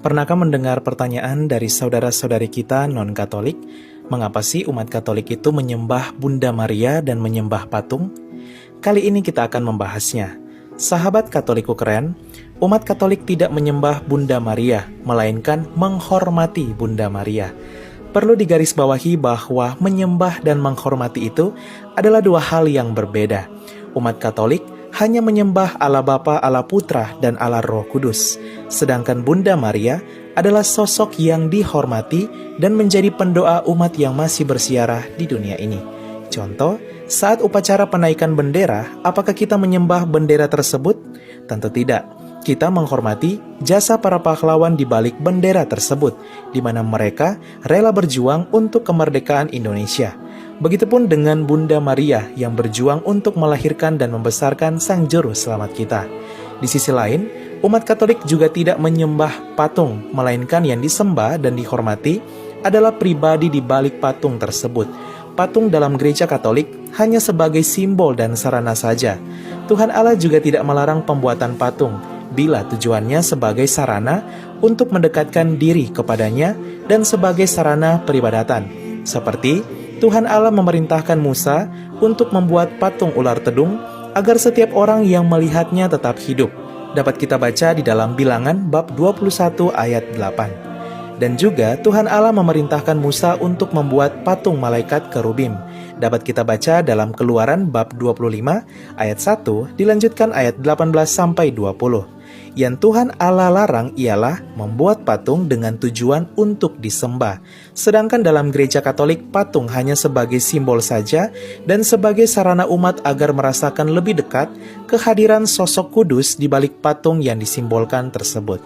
Pernahkah mendengar pertanyaan dari saudara-saudari kita non-Katolik? Mengapa sih umat Katolik itu menyembah Bunda Maria dan menyembah patung? Kali ini kita akan membahasnya. Sahabat Katoliku keren, umat Katolik tidak menyembah Bunda Maria, melainkan menghormati Bunda Maria. Perlu digarisbawahi bahwa menyembah dan menghormati itu adalah dua hal yang berbeda. Umat Katolik hanya menyembah Allah Bapa, Allah Putra, dan Allah Roh Kudus. Sedangkan Bunda Maria adalah sosok yang dihormati dan menjadi pendoa umat yang masih bersiarah di dunia ini. Contoh, saat upacara penaikan bendera, apakah kita menyembah bendera tersebut? Tentu tidak. Kita menghormati jasa para pahlawan di balik bendera tersebut, di mana mereka rela berjuang untuk kemerdekaan Indonesia. Begitupun dengan Bunda Maria yang berjuang untuk melahirkan dan membesarkan Sang Juru Selamat kita. Di sisi lain, umat Katolik juga tidak menyembah patung, melainkan yang disembah dan dihormati adalah pribadi di balik patung tersebut. Patung dalam gereja Katolik hanya sebagai simbol dan sarana saja. Tuhan Allah juga tidak melarang pembuatan patung, bila tujuannya sebagai sarana untuk mendekatkan diri kepadanya dan sebagai sarana peribadatan. Seperti Tuhan Allah memerintahkan Musa untuk membuat patung ular tedung agar setiap orang yang melihatnya tetap hidup. Dapat kita baca di dalam Bilangan bab 21 ayat 8. Dan juga Tuhan Allah memerintahkan Musa untuk membuat patung malaikat kerubim. Dapat kita baca dalam Keluaran bab 25 ayat 1 dilanjutkan ayat 18 sampai 20. Yang Tuhan Allah larang ialah membuat patung dengan tujuan untuk disembah. Sedangkan dalam gereja Katolik, patung hanya sebagai simbol saja dan sebagai sarana umat agar merasakan lebih dekat kehadiran sosok kudus di balik patung yang disimbolkan tersebut.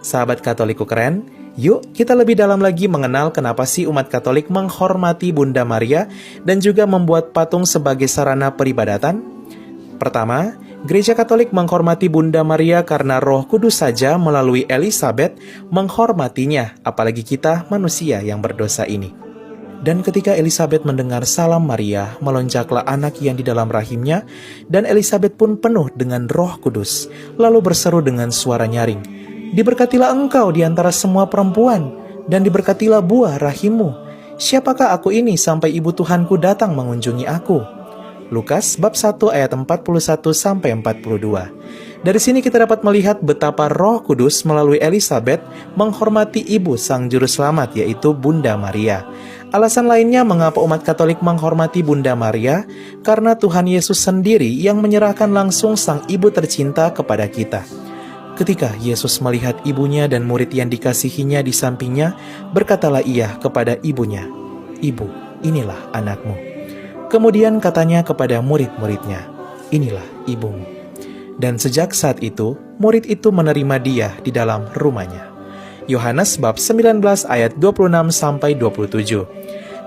Sahabat Katoliku keren, yuk kita lebih dalam lagi mengenal kenapa sih umat Katolik menghormati Bunda Maria dan juga membuat patung sebagai sarana peribadatan. Pertama, Gereja Katolik menghormati Bunda Maria karena Roh Kudus saja melalui Elisabet menghormatinya, apalagi kita manusia yang berdosa ini. Dan ketika Elisabet mendengar salam Maria, melonjaklah anak yang di dalam rahimnya, dan Elisabet pun penuh dengan Roh Kudus, lalu berseru dengan suara nyaring, "Diberkatilah engkau di antara semua perempuan, dan diberkatilah buah rahimmu. Siapakah aku ini sampai ibu Tuhanku datang mengunjungi aku?" Lukas bab 1 ayat 41 sampai 42. Dari sini kita dapat melihat betapa Roh Kudus melalui Elisabet menghormati ibu Sang Juru Selamat, yaitu Bunda Maria. Alasan lainnya mengapa umat Katolik menghormati Bunda Maria karena Tuhan Yesus sendiri yang menyerahkan langsung Sang Ibu tercinta kepada kita. Ketika Yesus melihat ibunya dan murid yang dikasihinya di sampingnya, berkatalah ia kepada ibunya, "Ibu, inilah anakmu." Kemudian katanya kepada murid-muridnya, "Inilah ibumu." Dan sejak saat itu, murid itu menerima dia di dalam rumahnya. Yohanes bab 19 ayat 26 sampai 27.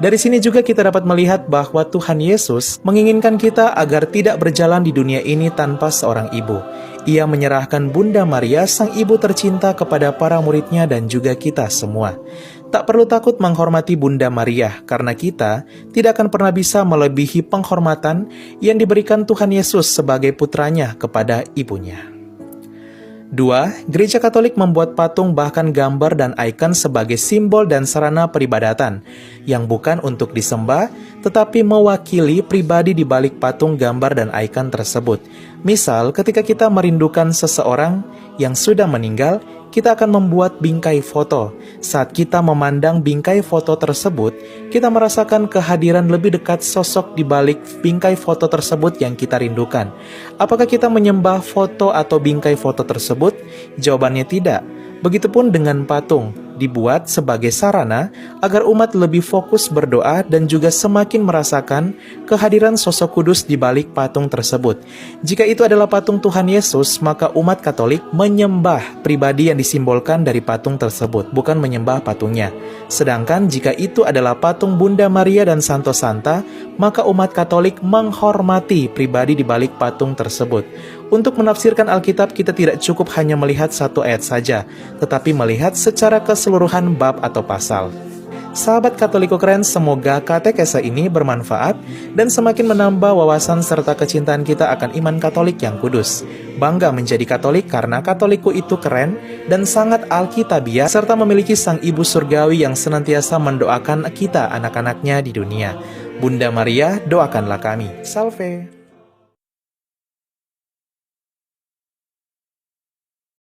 Dari sini juga kita dapat melihat bahwa Tuhan Yesus menginginkan kita agar tidak berjalan di dunia ini tanpa seorang ibu. Ia menyerahkan Bunda Maria, Sang Ibu tercinta, kepada para muridnya dan juga kita semua. Tak perlu takut menghormati Bunda Maria, karena kita tidak akan pernah bisa melebihi penghormatan yang diberikan Tuhan Yesus sebagai putranya kepada ibunya. 2. Gereja Katolik membuat patung bahkan gambar dan ikon sebagai simbol dan sarana peribadatan, yang bukan untuk disembah, tetapi mewakili pribadi di balik patung, gambar, dan ikon tersebut. Misal, ketika kita merindukan seseorang yang sudah meninggal, kita akan membuat bingkai foto. Saat kita memandang bingkai foto tersebut, kita merasakan kehadiran lebih dekat sosok di balik bingkai foto tersebut yang kita rindukan. Apakah kita menyembah foto atau bingkai foto tersebut? Jawabannya tidak. Begitupun dengan patung, dibuat sebagai sarana agar umat lebih fokus berdoa dan juga semakin merasakan kehadiran sosok kudus di balik patung tersebut. Jika itu adalah patung Tuhan Yesus, maka umat Katolik menyembah pribadi yang disimbolkan dari patung tersebut, bukan menyembah patungnya. Sedangkan jika itu adalah patung Bunda Maria dan Santo Santa, maka umat Katolik menghormati pribadi di balik patung tersebut. Untuk menafsirkan Alkitab, kita tidak cukup hanya melihat satu ayat saja, tetapi melihat secara keseluruhan bab atau pasal. Sahabat Katoliko keren, semoga katekese ini bermanfaat dan semakin menambah wawasan serta kecintaan kita akan iman Katolik yang kudus. Bangga menjadi Katolik karena Katolikku itu keren dan sangat alkitabiah serta memiliki Sang Ibu Surgawi yang senantiasa mendoakan kita anak-anaknya di dunia. Bunda Maria, doakanlah kami. Salve.